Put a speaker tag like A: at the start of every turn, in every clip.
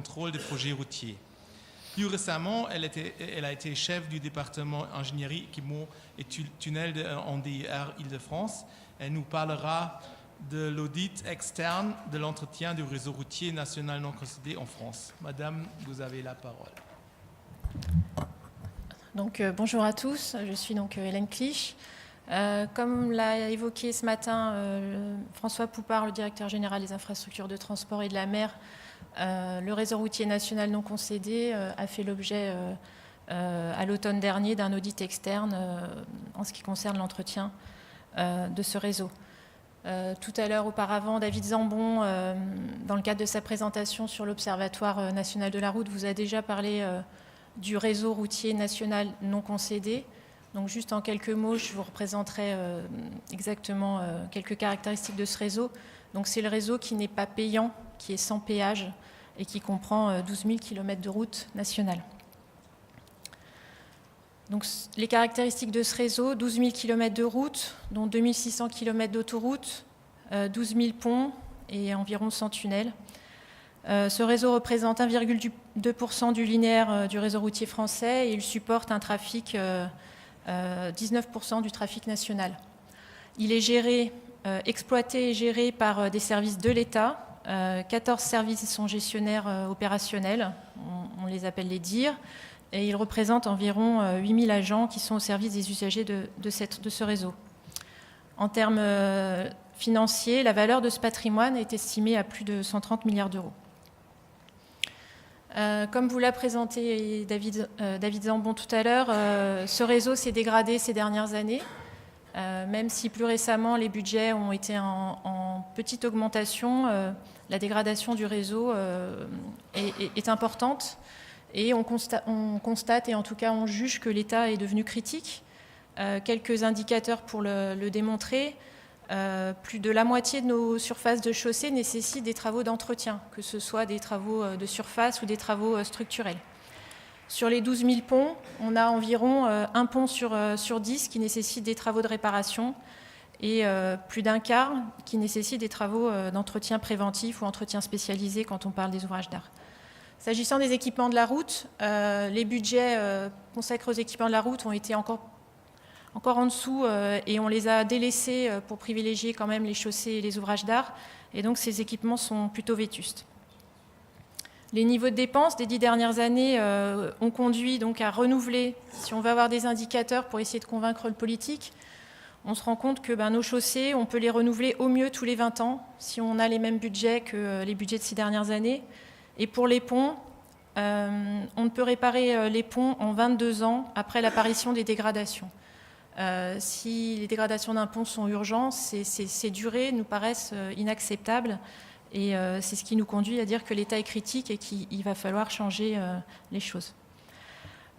A: contrôle des projets routiers. Plus récemment, elle a été chef du département ingénierie, équipement et tunnels en DIR Île-de-France. Elle nous parlera de l'audit externe de l'entretien du réseau routier national non concédé en France. Madame, vous avez la parole.
B: Donc, bonjour à tous, je suis donc Hélène Clich. Comme l'a évoqué ce matin François Poupard, le directeur général des infrastructures de transport et de la mer, le réseau routier national non concédé a fait l'objet à l'automne dernier d'un audit externe en ce qui concerne l'entretien de ce réseau. Tout à l'heure, auparavant, David Zambon, dans le cadre de sa présentation sur l'Observatoire national de la route, vous a déjà parlé du réseau routier national non concédé. Donc juste en quelques mots, je vous représenterai exactement quelques caractéristiques de ce réseau. Donc c'est le réseau qui n'est pas payant, qui est sans péage et qui comprend 12 000 km de route nationale. Donc les caractéristiques de ce réseau, 12 000 km de route, dont 2 600 km d'autoroute, 12 000 ponts et environ 100 tunnels. Ce réseau représente 1,2% du linéaire du réseau routier français et il supporte un trafic 19% du trafic national. Il est géré, exploité et géré par des services de l'État. 14 services sont gestionnaires opérationnels, on les appelle les DIR, et ils représentent environ 8000 agents qui sont au service des usagers de ce réseau. En termes financiers, la valeur de ce patrimoine est estimée à plus de 130 milliards d'euros. Comme vous l'a présenté David Zambon tout à l'heure, ce réseau s'est dégradé ces dernières années, même si plus récemment les budgets ont été en petite augmentation, la dégradation du réseau est importante et on constate et en tout cas on juge que l'État est devenu critique. Quelques indicateurs pour le démontrer. Plus de la moitié de nos surfaces de chaussée nécessitent des travaux d'entretien, que ce soit des travaux de surface ou des travaux structurels. Sur les 12 000 ponts, on a environ un pont sur 10 qui nécessite des travaux de réparation et plus d'un quart qui nécessite des travaux d'entretien préventif ou entretien spécialisé quand on parle des ouvrages d'art. S'agissant des équipements de la route, les budgets consacrés aux équipements de la route ont été encore en dessous et on les a délaissés pour privilégier quand même les chaussées et les ouvrages d'art. Et donc ces équipements sont plutôt vétustes. Les niveaux de dépenses des 10 dernières années ont conduit donc à renouveler, si on veut avoir des indicateurs pour essayer de convaincre le politique, on se rend compte que nos chaussées, on peut les renouveler au mieux tous les 20 ans si on a les mêmes budgets que les budgets de ces dernières années. Et pour les ponts, on ne peut réparer les ponts en 22 ans après l'apparition des dégradations. Si les dégradations d'un pont sont urgentes, ces durées nous paraissent inacceptables et c'est ce qui nous conduit à dire que l'État est critique et qu'il va falloir changer les choses.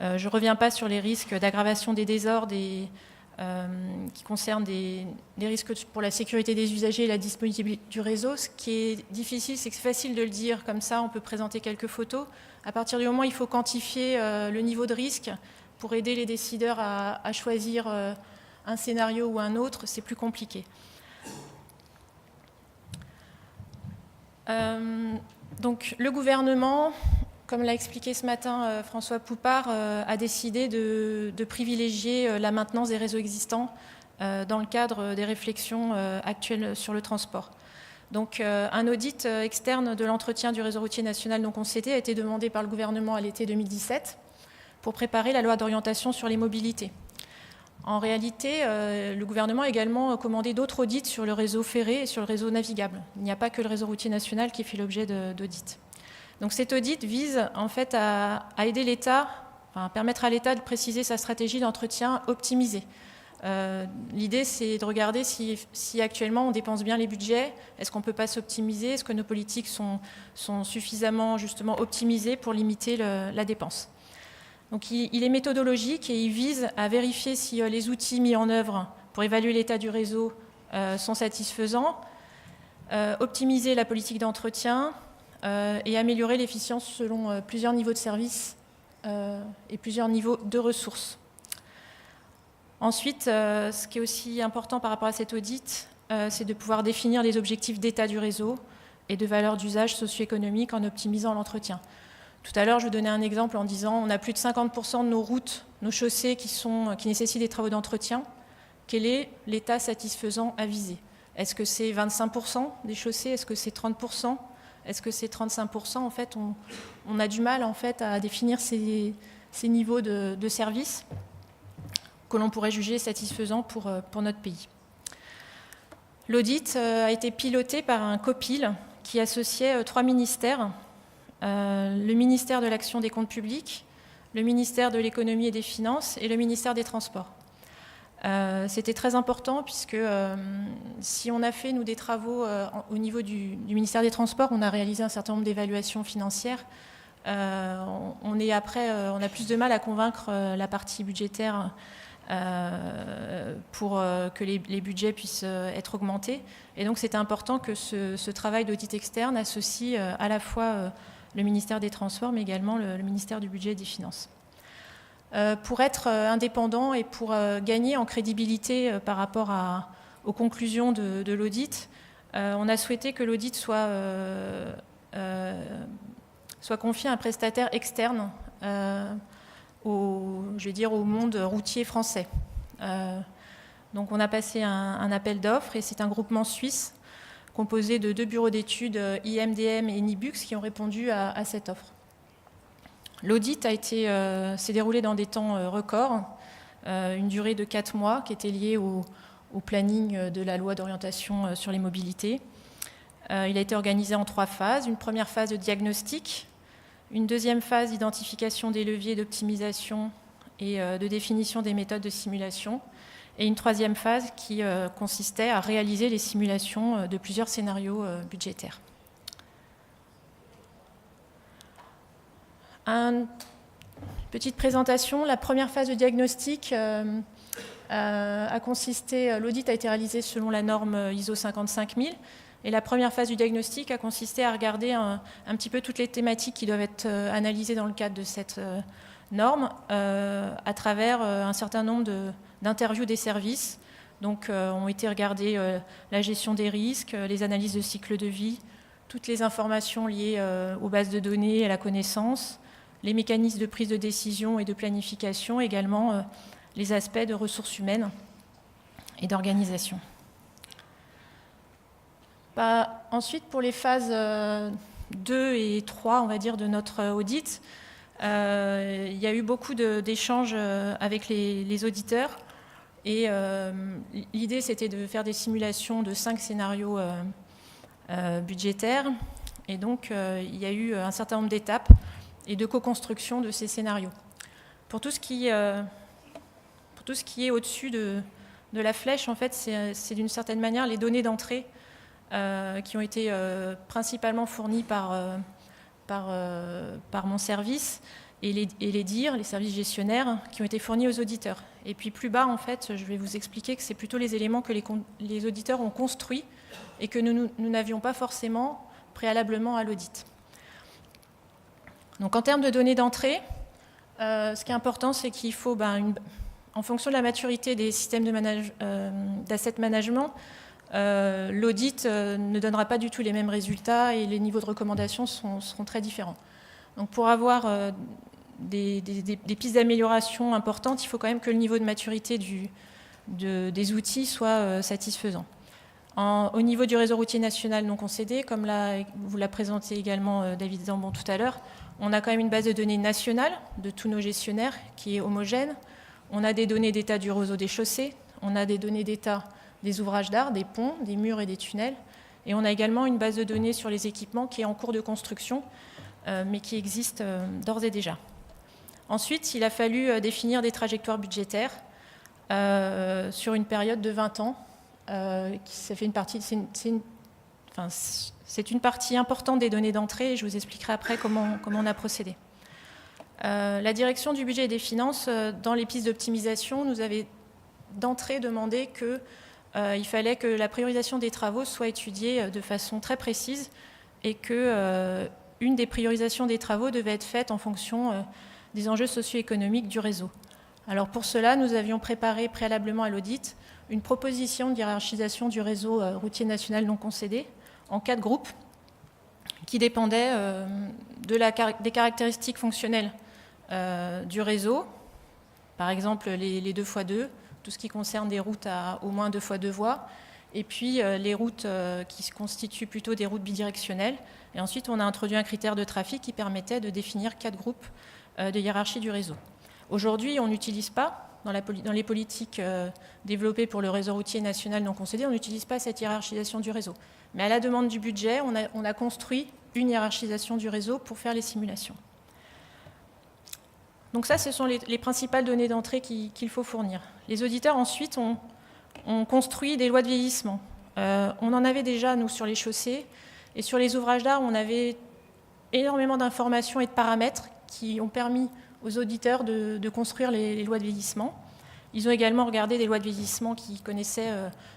B: Je ne reviens pas sur les risques d'aggravation des désordres qui concernent des risques pour la sécurité des usagers et la disponibilité du réseau. Ce qui est difficile, c'est que c'est facile de le dire comme ça, on peut présenter quelques photos. À partir du moment où il faut quantifier le niveau de risque, pour aider les décideurs à choisir un scénario ou un autre, c'est plus compliqué. Donc le gouvernement, comme l'a expliqué ce matin François Poupard, a décidé de privilégier la maintenance des réseaux existants dans le cadre des réflexions actuelles sur le transport. Donc un audit externe de l'entretien du réseau routier national non concédé a été demandé par le gouvernement à l'été 2017 pour préparer la loi d'orientation sur les mobilités. En réalité, le gouvernement a également commandé d'autres audits sur le réseau ferré et sur le réseau navigable. Il n'y a pas que le réseau routier national qui fait l'objet d'audits. Donc cet audit vise en fait à aider l'État, à permettre à l'État de préciser sa stratégie d'entretien optimisée. L'idée, c'est de regarder si actuellement on dépense bien les budgets, est-ce qu'on ne peut pas s'optimiser, est-ce que nos politiques sont suffisamment justement optimisées pour limiter la dépense. Donc il est méthodologique et il vise à vérifier si les outils mis en œuvre pour évaluer l'état du réseau sont satisfaisants, optimiser la politique d'entretien et améliorer l'efficience selon plusieurs niveaux de service et plusieurs niveaux de ressources. Ensuite, ce qui est aussi important par rapport à cet audit, c'est de pouvoir définir les objectifs d'état du réseau, et de valeur d'usage socio-économique en optimisant l'entretien. Tout à l'heure, je vous donnais un exemple en disant on a plus de 50% de nos routes, nos chaussées qui nécessitent des travaux d'entretien. Quel est l'état satisfaisant à viser? Est-ce que c'est 25% des chaussées? Est-ce que c'est 30%? Est-ce que c'est 35%? En fait, on a du mal en fait, à définir ces niveaux de service que l'on pourrait juger satisfaisants pour notre pays. L'audit a été piloté par un COPIL qui associait 3 ministères, le ministère de l'Action des comptes publics, le ministère de l'Économie et des Finances et le ministère des Transports. C'était très important puisque si on a fait, nous, des travaux au niveau du ministère des Transports, on a réalisé un certain nombre d'évaluations financières. On a plus de mal à convaincre la partie budgétaire pour que les budgets puissent être augmentés. Et donc c'était important que ce travail d'audit externe associe à la fois le ministère des Transports, mais également le ministère du Budget et des Finances. Pour être indépendant et pour gagner en crédibilité par rapport aux conclusions de l'audit, on a souhaité que l'audit soit confié à un prestataire externe au monde routier français. Donc on a passé un appel d'offres et c'est un groupement suisse composé de 2 bureaux d'études, IMDM et Nibux, qui ont répondu à cette offre. L'audit s'est déroulé dans des temps records, une durée de 4 mois qui était liée au planning de la loi d'orientation sur les mobilités. Il a été organisé en 3 phases. Une première phase de diagnostic, une deuxième phase d'identification des leviers d'optimisation et de définition des méthodes de simulation, et une troisième phase qui consistait à réaliser les simulations de plusieurs scénarios budgétaires. Une petite présentation. La première phase de diagnostic a consisté, l'audit a été réalisé selon la norme ISO 55000, et la première phase du diagnostic a consisté à regarder un petit peu toutes les thématiques qui doivent être analysées dans le cadre de cette norme à travers un certain nombre d'interviews des services. Donc ont été regardées la gestion des risques, les analyses de cycle de vie, toutes les informations liées aux bases de données et à la connaissance, les mécanismes de prise de décision et de planification, également les aspects de ressources humaines et d'organisation. Ensuite, pour les phases 2 et 3, on va dire, de notre audit, il y a eu beaucoup d'échanges avec les auditeurs. Et l'idée, c'était de faire des simulations de 5 scénarios budgétaires. Et donc, il y a eu un certain nombre d'étapes et de co-construction de ces scénarios. Pour tout ce qui est au-dessus de la flèche, en fait, c'est d'une certaine manière les données d'entrée qui ont été principalement fournies par mon service et les DIR, les services gestionnaires, qui ont été fournis aux auditeurs. Et puis plus bas, en fait, je vais vous expliquer que c'est plutôt les éléments que les auditeurs ont construits et que nous n'avions pas forcément préalablement à l'audit. Donc en termes de données d'entrée, ce qui est important, c'est qu'il faut, en fonction de la maturité des systèmes d'asset management, l'audit ne donnera pas du tout les mêmes résultats et les niveaux de recommandation seront très différents. Donc pour avoir des pistes d'amélioration importantes, il faut quand même que le niveau de maturité des outils soit satisfaisant. Au niveau du réseau routier national non concédé, comme vous l'a présenté également David Zambon tout à l'heure, on a quand même une base de données nationale de tous nos gestionnaires qui est homogène. On a des données d'état du réseau des chaussées, on a des données d'état des ouvrages d'art, des ponts, des murs et des tunnels. Et on a également une base de données sur les équipements qui est en cours de construction, mais qui existe d'ores et déjà. Ensuite, il a fallu définir des trajectoires budgétaires sur une période de 20 ans. C'est une partie importante des données d'entrée et je vous expliquerai après comment on a procédé. La direction du budget et des finances, dans les pistes d'optimisation, nous avait d'entrée demandé qu'il fallait que la priorisation des travaux soit étudiée de façon très précise et qu'une des priorisations des travaux devait être faite en fonction des enjeux socio-économiques du réseau. Alors pour cela, nous avions préparé préalablement à l'audit une proposition de hiérarchisation du réseau routier national non concédé en 4 groupes. qui dépendaient des caractéristiques fonctionnelles du réseau, par exemple les 2x2, tout ce qui concerne des routes à au moins 2x2 voies, et puis les routes qui constituent plutôt des routes bidirectionnelles. Et ensuite, on a introduit un critère de trafic qui permettait de définir 4 groupes de hiérarchie du réseau. Aujourd'hui, on n'utilise pas, dans les politiques développées pour le réseau routier national non concédé, on n'utilise pas cette hiérarchisation du réseau. Mais à la demande du budget, on a construit une hiérarchisation du réseau pour faire les simulations. Donc ça, ce sont les principales données d'entrée qu'il faut fournir. Les auditeurs, ensuite, ont construit des lois de vieillissement. On en avait déjà, nous, sur les chaussées. Et sur les ouvrages d'art, on avait énormément d'informations et de paramètres qui ont permis aux auditeurs de construire les lois de vieillissement. Ils ont également regardé des lois de vieillissement qu'ils connaissaient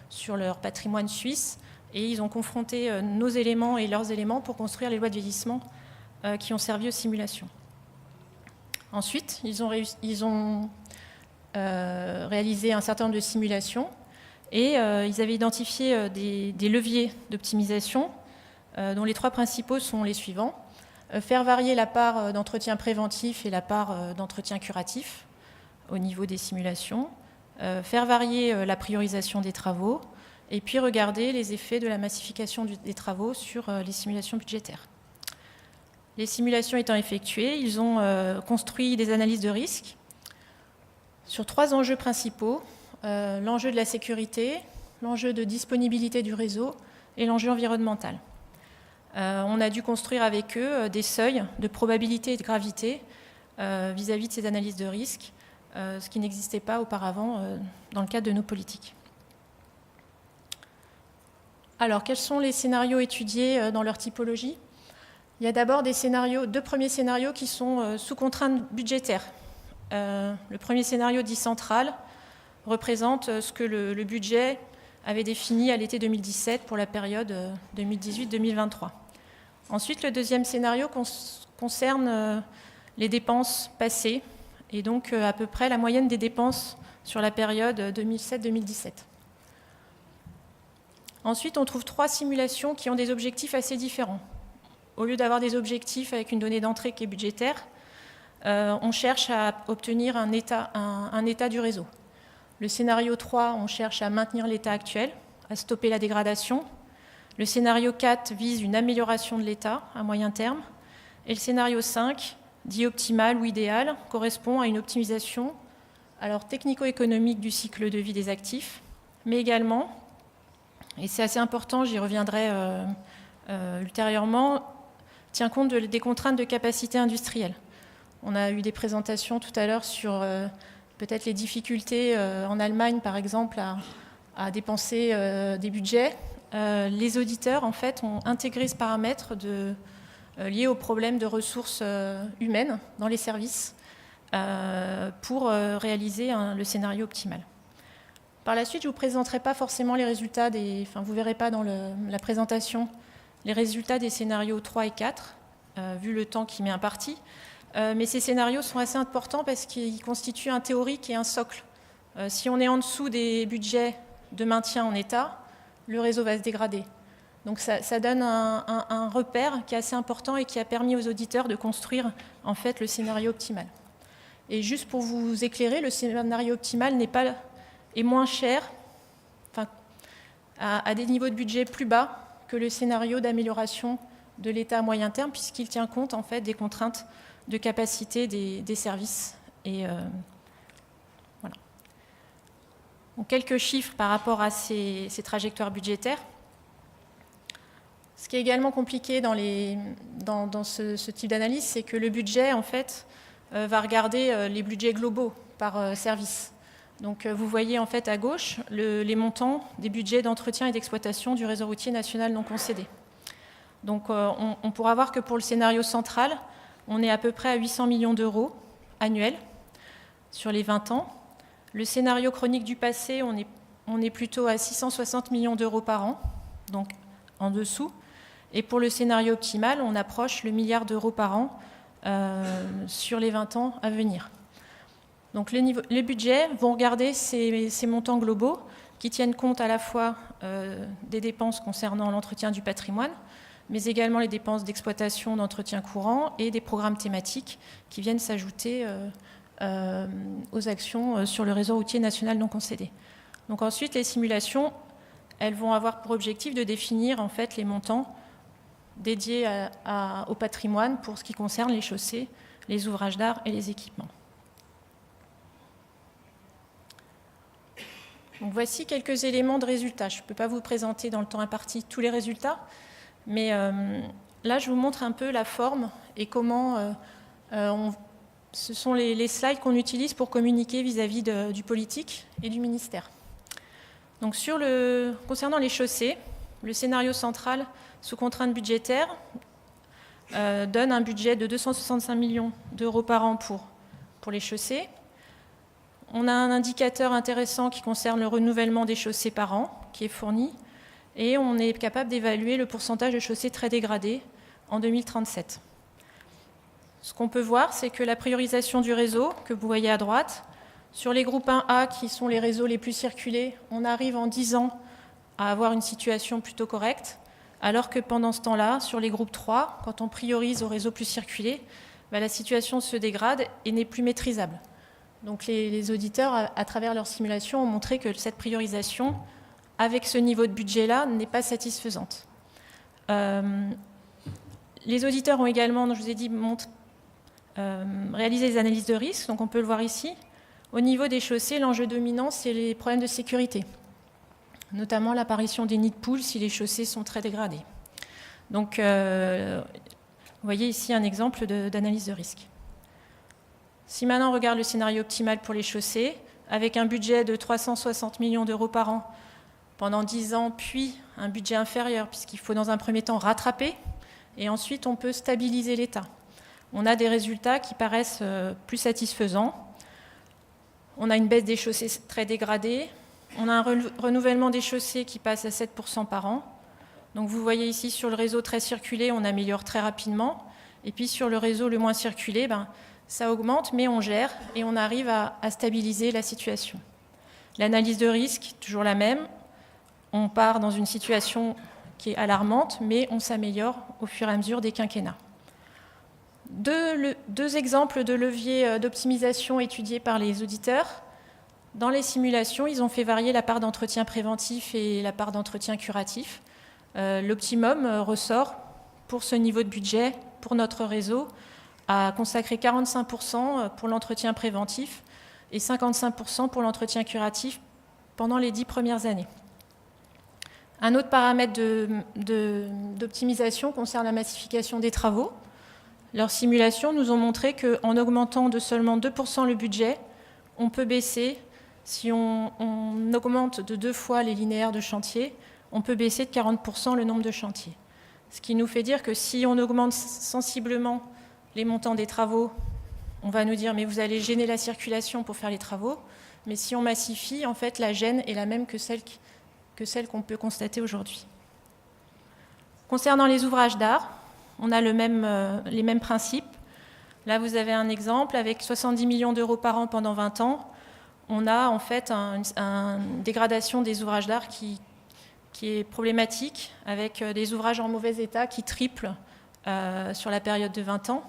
B: sur leur patrimoine suisse. Et ils ont confronté nos éléments et leurs éléments pour construire les lois de vieillissement qui ont servi aux simulations. Ensuite, ils ont réalisé un certain nombre de simulations et ils avaient identifié des leviers d'optimisation dont les 3 principaux sont les suivants. Faire varier la part d'entretien préventif et la part d'entretien curatif au niveau des simulations, faire varier la priorisation des travaux et puis regarder les effets de la massification des travaux sur les simulations budgétaires. Les simulations étant effectuées, ils ont construit des analyses de risque sur 3 enjeux principaux, l'enjeu de la sécurité, l'enjeu de disponibilité du réseau et l'enjeu environnemental. On a dû construire avec eux des seuils de probabilité et de gravité vis-à-vis de ces analyses de risque, ce qui n'existait pas auparavant dans le cadre de nos politiques. Alors, quels sont les scénarios étudiés dans leur typologie ? Il y a d'abord 2 premiers scénarios qui sont sous contrainte budgétaire. Le premier scénario dit central représente ce que le budget avait défini à l'été 2017 pour la période 2018-2023. Ensuite, le deuxième scénario concerne les dépenses passées et donc à peu près la moyenne des dépenses sur la période 2007-2017. Ensuite, on trouve 3 simulations qui ont des objectifs assez différents. Au lieu d'avoir des objectifs avec une donnée d'entrée qui est budgétaire, on cherche à obtenir un état du réseau. Le scénario 3, on cherche à maintenir l'état actuel, à stopper la dégradation. Le scénario 4 vise une amélioration de l'état à moyen terme. Et le scénario 5, dit optimal ou idéal, correspond à une optimisation technico-économique du cycle de vie des actifs, mais également, et c'est assez important, j'y reviendrai ultérieurement, tient compte des contraintes de capacité industrielle. On a eu des présentations tout à l'heure sur peut-être les difficultés en Allemagne, par exemple, à dépenser des budgets. Les auditeurs, en fait, ont intégré ce paramètre lié au problème de ressources humaines dans les services pour réaliser le scénario optimal. Par la suite, je ne vous présenterai pas forcément les résultats vous ne verrez pas dans la présentation les résultats des scénarios 3 et 4, vu le temps qui m'est imparti. Mais ces scénarios sont assez importants parce qu'ils constituent un théorique et un socle. Si on est en dessous des budgets de maintien en état, le réseau va se dégrader. Donc ça donne un repère qui est assez important et qui a permis aux auditeurs de construire en fait le scénario optimal. Et juste pour vous éclairer, le scénario optimal est moins cher, à des niveaux de budget plus bas que le scénario d'amélioration de l'état à moyen terme, puisqu'il tient compte en fait des contraintes de capacité des services. Et voilà. Donc, quelques chiffres par rapport à ces trajectoires budgétaires. Ce qui est également compliqué dans ce type d'analyse, c'est que le budget, en fait, va regarder les budgets globaux par service. Donc, vous voyez en fait à gauche les montants des budgets d'entretien et d'exploitation du réseau routier national non concédé. Donc, on pourra voir que pour le scénario central, on est à peu près à 800 millions d'euros annuels sur les 20 ans. Le scénario chronique du passé, on est plutôt à 660 millions d'euros par an, donc en dessous. Et pour le scénario optimal, on approche le milliard d'euros par an sur les 20 ans à venir. Donc les budgets vont regarder ces montants globaux qui tiennent compte à la fois des dépenses concernant l'entretien du patrimoine, mais également les dépenses d'exploitation, d'entretien courant et des programmes thématiques qui viennent s'ajouter aux actions sur le réseau routier national non concédé. Donc ensuite, les simulations, elles vont avoir pour objectif de définir en fait les montants dédiés au patrimoine pour ce qui concerne les chaussées, les ouvrages d'art et les équipements. Donc voici quelques éléments de résultats. Je ne peux pas vous présenter dans le temps imparti tous les résultats, mais là je vous montre un peu la forme et comment ce sont les slides qu'on utilise pour communiquer vis-à-vis du politique et du ministère. Donc concernant les chaussées, le scénario central sous contrainte budgétaire donne un budget de 265 millions d'euros par an pour les chaussées. On a un indicateur intéressant qui concerne le renouvellement des chaussées par an, qui est fourni, et on est capable d'évaluer le pourcentage de chaussées très dégradées en 2037. Ce qu'on peut voir, c'est que la priorisation du réseau, que vous voyez à droite, sur les groupes 1A, qui sont les réseaux les plus circulés, on arrive en 10 ans à avoir une situation plutôt correcte, alors que pendant ce temps-là, sur les groupes 3, quand on priorise aux réseaux plus circulés, la situation se dégrade et n'est plus maîtrisable. Donc les auditeurs, à travers leurs simulations, ont montré que cette priorisation, avec ce niveau de budget-là, n'est pas satisfaisante. Les auditeurs ont également, je vous ai dit, réalisé des analyses de risque, donc on peut le voir ici. Au niveau des chaussées, l'enjeu dominant, c'est les problèmes de sécurité, notamment l'apparition des nids de poules si les chaussées sont très dégradées. Donc, vous voyez ici un exemple d'analyse de risque. Si maintenant on regarde le scénario optimal pour les chaussées, avec un budget de 360 millions d'euros par an pendant 10 ans, puis un budget inférieur, puisqu'il faut dans un premier temps rattraper, et ensuite on peut stabiliser l'État. On a des résultats qui paraissent plus satisfaisants. On a une baisse des chaussées très dégradées, on a un renouvellement des chaussées qui passe à 7% par an. Donc vous voyez ici sur le réseau très circulé, on améliore très rapidement, et puis sur le réseau le moins circulé, ça augmente, mais on gère et on arrive à stabiliser la situation. L'analyse de risque, toujours la même. On part dans une situation qui est alarmante, mais on s'améliore au fur et à mesure des quinquennats. Deux exemples de leviers d'optimisation étudiés par les auditeurs. Dans les simulations, ils ont fait varier la part d'entretien préventif et la part d'entretien curatif. L'optimum ressort pour ce niveau de budget, pour notre réseau, à consacrer 45% pour l'entretien préventif et 55% pour l'entretien curatif pendant les 10 premières années. Un autre paramètre d'optimisation concerne la massification des travaux. Leurs simulations nous ont montré qu'en augmentant de seulement 2% le budget, on peut baisser, si on augmente de 2 fois les linéaires de chantier, on peut baisser de 40% le nombre de chantiers. Ce qui nous fait dire que si on augmente sensiblement les montants des travaux, on va nous dire mais vous allez gêner la circulation pour faire les travaux, mais si on massifie, en fait la gêne est la même que celle qu'on peut constater aujourd'hui. Concernant les ouvrages d'art, on a les mêmes principes. Là vous avez un exemple avec 70 millions d'euros par an pendant 20 ans. On a en fait une dégradation des ouvrages d'art qui est problématique, avec des ouvrages en mauvais état qui triplent sur la période de 20 ans.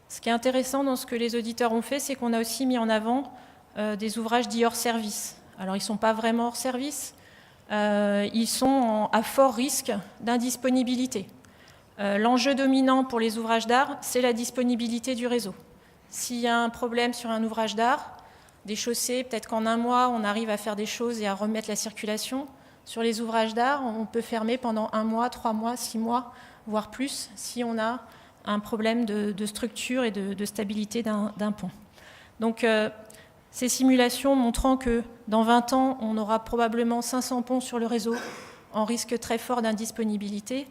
B: Ce qui est intéressant dans ce que les auditeurs ont fait, c'est qu'on a aussi mis en avant des ouvrages dits hors service. Alors, ils ne sont pas vraiment hors service, ils sont à fort risque d'indisponibilité. L'enjeu dominant pour les ouvrages d'art, c'est la disponibilité du réseau. S'il y a un problème sur un ouvrage d'art, des chaussées, peut-être qu'en un mois, on arrive à faire des choses et à remettre la circulation. Sur les ouvrages d'art, on peut fermer pendant 1 mois, 3 mois, 6 mois, voire plus, si on a un problème de structure et de stabilité d'un pont. Donc, ces simulations montrant que dans 20 ans, on aura probablement 500 ponts sur le réseau en risque très fort d'indisponibilité,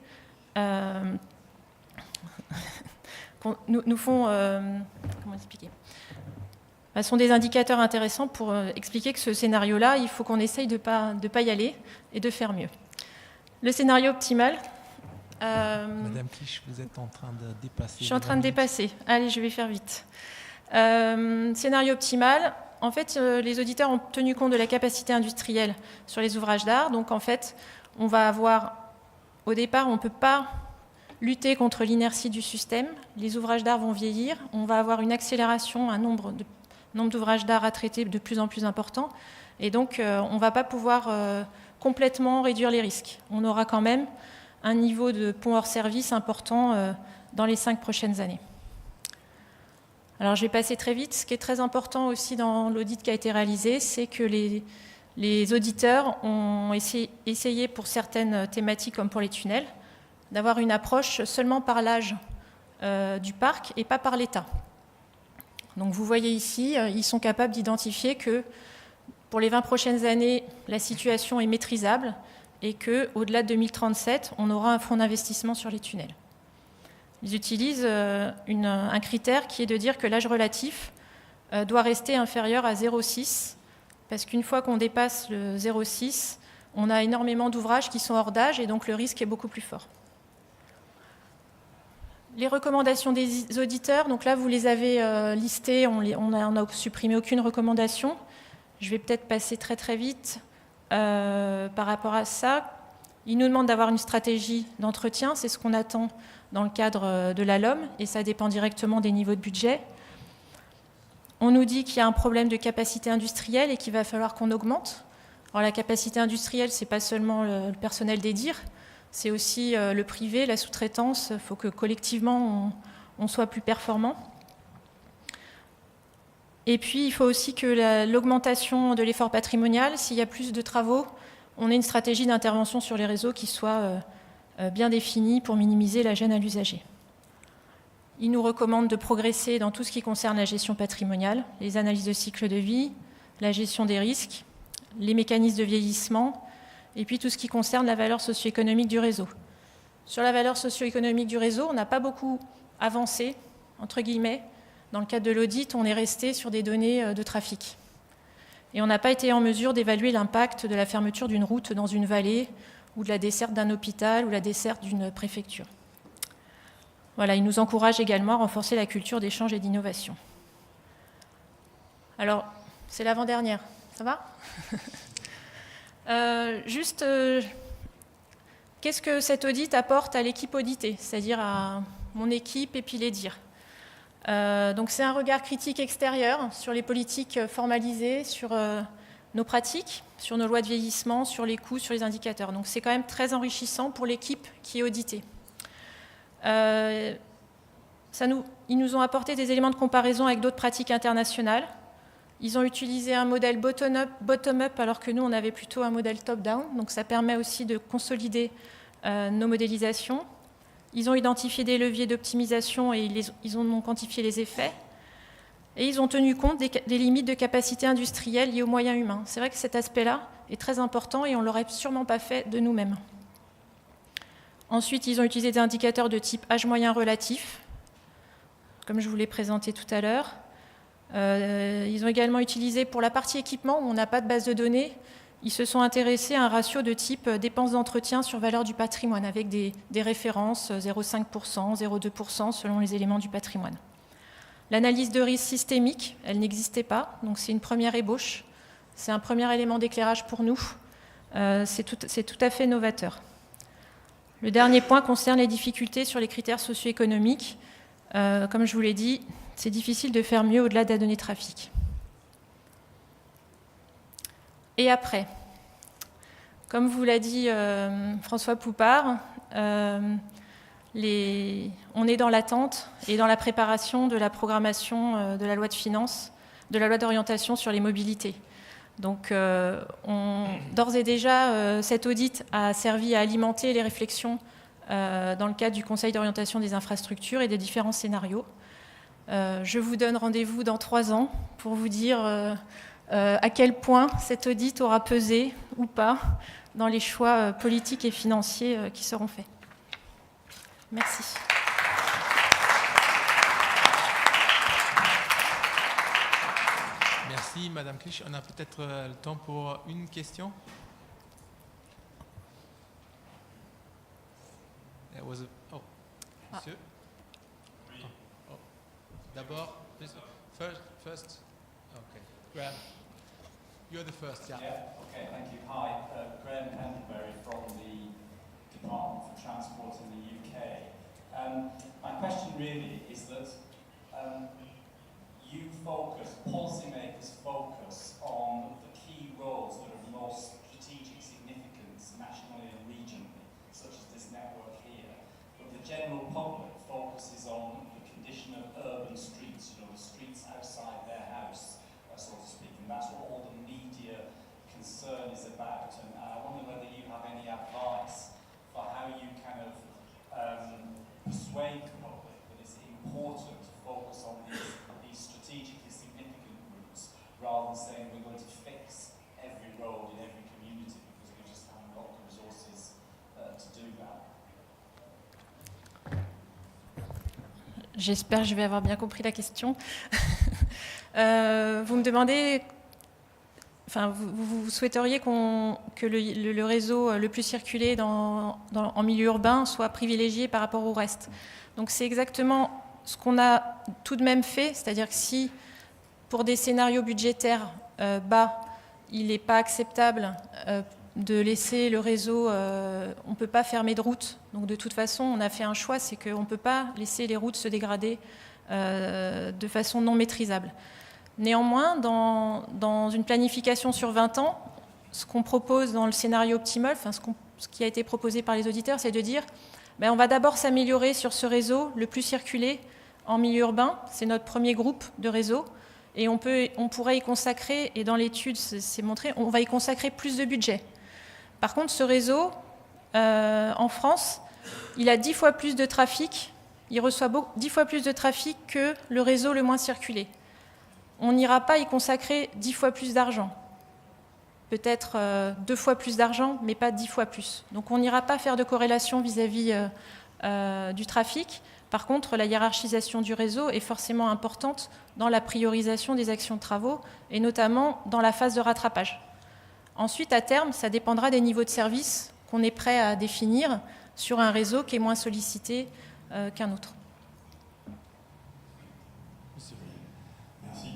B: nous font... comment expliquer ? Ce sont des indicateurs intéressants pour expliquer que ce scénario-là, il faut qu'on essaye de pas y aller et de faire mieux. Le scénario optimal...
A: Madame Kish, vous êtes en train de dépasser.
B: Je suis en train de dépasser. Allez, je vais faire vite. Scénario optimal. En fait, les auditeurs ont tenu compte de la capacité industrielle sur les ouvrages d'art. Donc, en fait, on va avoir... Au départ, on ne peut pas lutter contre l'inertie du système. Les ouvrages d'art vont vieillir, on va avoir une accélération, un nombre d'ouvrages d'art à traiter de plus en plus important, et donc on ne va pas pouvoir complètement réduire les risques. On aura quand même un niveau de ponts hors service important dans les 5 prochaines années. Alors je vais passer très vite. Ce qui est très important aussi dans l'audit qui a été réalisé, c'est que les auditeurs ont essayé pour certaines thématiques comme pour les tunnels, d'avoir une approche seulement par l'âge du parc et pas par l'état. Donc vous voyez ici, ils sont capables d'identifier que pour les 20 prochaines années, la situation est maîtrisable et qu'au-delà de 2037, on aura un fonds d'investissement sur les tunnels. Ils utilisent un critère qui est de dire que l'âge relatif doit rester inférieur à 0,6, parce qu'une fois qu'on dépasse le 0,6, on a énormément d'ouvrages qui sont hors d'âge et donc le risque est beaucoup plus fort. Les recommandations des auditeurs, donc là vous les avez listées, on n'a supprimé aucune recommandation. Je vais peut-être passer très très vite par rapport à ça. Ils nous demandent d'avoir une stratégie d'entretien, c'est ce qu'on attend dans le cadre de la LOM, et ça dépend directement des niveaux de budget. On nous dit qu'il y a un problème de capacité industrielle et qu'il va falloir qu'on augmente. Alors la capacité industrielle, ce n'est pas seulement le personnel des DIR, c'est aussi le privé, la sous-traitance. Il faut que collectivement, on soit plus performant. Et puis, il faut aussi que l'augmentation de l'effort patrimonial, s'il y a plus de travaux, on ait une stratégie d'intervention sur les réseaux qui soit bien définie pour minimiser la gêne à l'usager. Il nous recommande de progresser dans tout ce qui concerne la gestion patrimoniale, les analyses de cycle de vie, la gestion des risques, les mécanismes de vieillissement, et puis tout ce qui concerne la valeur socio-économique du réseau. Sur la valeur socio-économique du réseau, on n'a pas beaucoup avancé, entre guillemets. Dans le cadre de l'audit, on est resté sur des données de trafic. Et on n'a pas été en mesure d'évaluer l'impact de la fermeture d'une route dans une vallée, ou de la desserte d'un hôpital, ou la desserte d'une préfecture. Voilà, il nous encourage également à renforcer la culture d'échange et d'innovation. Alors, c'est l'avant-dernière, ça va ? Qu'est-ce que cet audit apporte à l'équipe auditée, c'est-à-dire à mon équipe et puis les DIR ? Donc c'est un regard critique extérieur sur les politiques formalisées, sur nos pratiques, sur nos lois de vieillissement, sur les coûts, sur les indicateurs. Donc c'est quand même très enrichissant pour l'équipe qui est auditée. Ils nous ont apporté des éléments de comparaison avec d'autres pratiques internationales. Ils ont utilisé un modèle bottom-up alors que nous, on avait plutôt un modèle top-down. Donc ça permet aussi de consolider nos modélisations. Ils ont identifié des leviers d'optimisation et ils ont quantifié les effets. Et ils ont tenu compte des limites de capacité industrielle liées aux moyens humains. C'est vrai que cet aspect-là est très important et on ne l'aurait sûrement pas fait de nous-mêmes. Ensuite, ils ont utilisé des indicateurs de type âge moyen relatif, comme je vous l'ai présenté tout à l'heure. Ils ont également utilisé, pour la partie équipement, où on n'a pas de base de données, ils se sont intéressés à un ratio de type dépenses d'entretien sur valeur du patrimoine, avec des références 0,5%, 0,2% selon les éléments du patrimoine. L'analyse de risque systémique, elle n'existait pas, donc c'est une première ébauche. C'est un premier élément d'éclairage pour nous. C'est tout à fait novateur. Le dernier point concerne les difficultés sur les critères socio-économiques. Comme je vous l'ai dit, c'est difficile de faire mieux au-delà de la donnée trafic. Et après, comme vous l'a dit François Poupard, on est dans l'attente et dans la préparation de la programmation de la loi de finances, de la loi d'orientation sur les mobilités. Donc, d'ores et déjà, cet audit a servi à alimenter les réflexions dans le cadre du Conseil d'orientation des infrastructures et des différents scénarios. Je vous donne rendez-vous dans 3 ans pour vous dire à quel point cet audit aura pesé ou pas dans les choix politiques et financiers qui seront faits. Merci.
A: Merci, Madame Clich. On a peut-être le temps pour une question. Monsieur. Oh. D'abord, first. Okay. Graham, you're the first. Yeah.
C: Okay. Thank you. Hi, Graham Pendlebury from the Department for Transport in the UK. My question really is that policymakers focus on the key roles that are of most strategic significance nationally and regionally, such as this network here. But the general public focuses on the condition of urban streets, the streets outside their house, so to speak, and that's what all the media concern is about. And I wonder whether you have any advice for how you kind of persuade the public that it's important to focus on these strategically significant routes rather than saying we're going to fix every road in every community because we just haven't got the resources to do that.
B: J'espère que je vais avoir bien compris la question. Vous me demandez, enfin, vous souhaiteriez que le réseau le plus circulé en milieu urbain soit privilégié par rapport au reste. Donc c'est exactement ce qu'on a tout de même fait, c'est-à-dire que si pour des scénarios budgétaires bas, il n'est pas acceptable de laisser le réseau, on ne peut pas fermer de route. Donc de toute façon, on a fait un choix, c'est qu'on ne peut pas laisser les routes se dégrader de façon non maîtrisable. Néanmoins, dans une planification sur 20 ans, ce qu'on propose dans le scénario optimal, enfin ce qui a été proposé par les auditeurs, c'est de dire on va d'abord s'améliorer sur ce réseau le plus circulé en milieu urbain, c'est notre premier groupe de réseau, et on pourrait y consacrer, et dans l'étude c'est montré, on va y consacrer plus de budget. Par contre, ce réseau, en France, il a 10 fois plus de trafic, il reçoit 10 fois plus de trafic que le réseau le moins circulé. On n'ira pas y consacrer 10 fois plus d'argent. Peut-être 2 fois plus d'argent, mais pas 10 fois plus. Donc on n'ira pas faire de corrélation vis-à-vis du trafic. Par contre, la hiérarchisation du réseau est forcément importante dans la priorisation des actions de travaux, et notamment dans la phase de rattrapage. Ensuite, à terme, ça dépendra des niveaux de service qu'on est prêt à définir sur un réseau qui est moins sollicité qu'un autre.
D: Merci.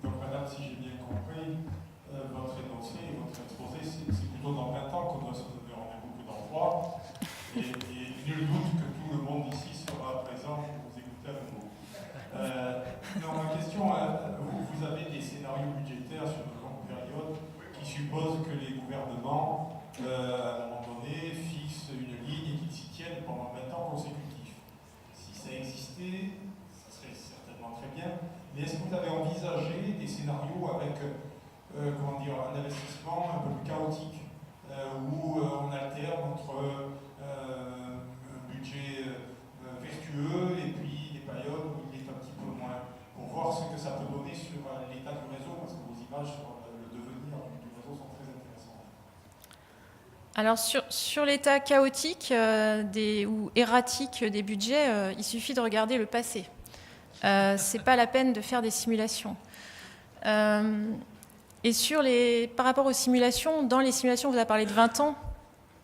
D: Donc, madame, si j'ai bien compris, votre énoncé, votre exposé, c'est plutôt dans 20 ans qu'on doit se donner beaucoup d'emplois. Et nul doute que tout le monde ici sera présent pour vous écouter à nouveau. Donc, ma question, vous avez des scénarios budgétaires sur de longues périodes qui supposent que les gouvernements, à un moment donné, fixent une ligne et qu'ils s'y tiennent pendant 20 ans consécutifs. Si ça existait, ça serait certainement très bien. Mais est-ce que vous avez envisagé des scénarios avec un investissement un peu plus chaotique, où on alterne entre un budget vertueux et puis des périodes où il est un petit peu moins, pour voir ce que ça peut donner sur l'état du réseau, parce que vos images sur le devenir du réseau sont très intéressantes.
B: Alors sur l'état chaotique ou erratique des budgets, il suffit de regarder le passé. C'est pas la peine de faire des simulations. Et par rapport aux simulations, dans les simulations, vous avez parlé de 20 ans,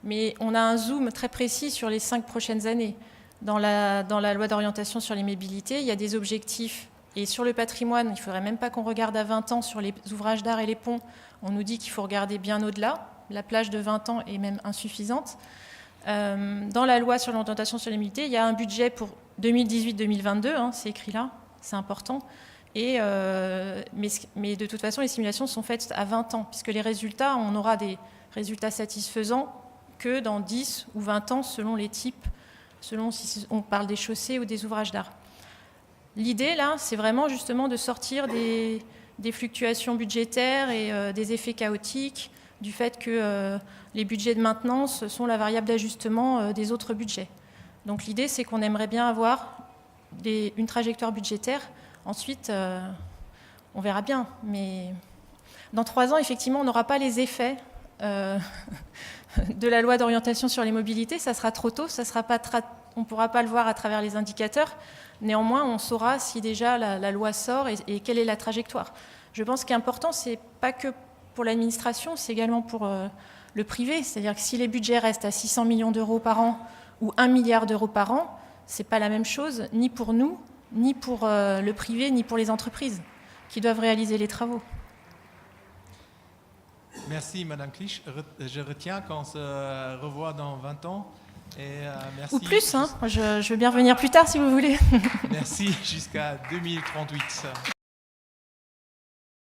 B: mais on a un zoom très précis sur les 5 prochaines années. Dans la loi d'orientation sur les mobilités, il y a des objectifs. Et sur le patrimoine, il ne faudrait même pas qu'on regarde à 20 ans sur les ouvrages d'art et les ponts. On nous dit qu'il faut regarder bien au-delà. La plage de 20 ans est même insuffisante. Dans la loi sur l'orientation sur les mobilités, il y a un budget pour 2018-2022, c'est écrit là, c'est important. Mais de toute façon, les simulations sont faites à 20 ans, puisque les résultats, on aura des résultats satisfaisants que dans 10 ou 20 ans, selon les types, selon si on parle des chaussées ou des ouvrages d'art. L'idée, là, c'est vraiment justement de sortir des fluctuations budgétaires et des effets chaotiques, du fait que les budgets de maintenance sont la variable d'ajustement des autres budgets. Donc l'idée, c'est qu'on aimerait bien avoir une trajectoire budgétaire. Ensuite, on verra bien. Mais dans 3 ans, effectivement, on n'aura pas les effets de la loi d'orientation sur les mobilités. Ça sera trop tôt, on ne pourra pas le voir à travers les indicateurs. Néanmoins, on saura si déjà la loi sort et quelle est la trajectoire. Je pense qu'important, ce n'est pas que pour l'administration, c'est également pour le privé. C'est-à-dire que si les budgets restent à 600 millions d'euros par an ou 1 milliard d'euros par an, ce n'est pas la même chose, ni pour nous, ni pour le privé, ni pour les entreprises qui doivent réaliser les travaux.
A: Merci, Madame Clich. Je retiens qu'on se revoit dans 20 ans Et merci.
B: Ou plus, hein. Je veux bien revenir plus tard si vous voulez.
A: Merci jusqu'à 2038.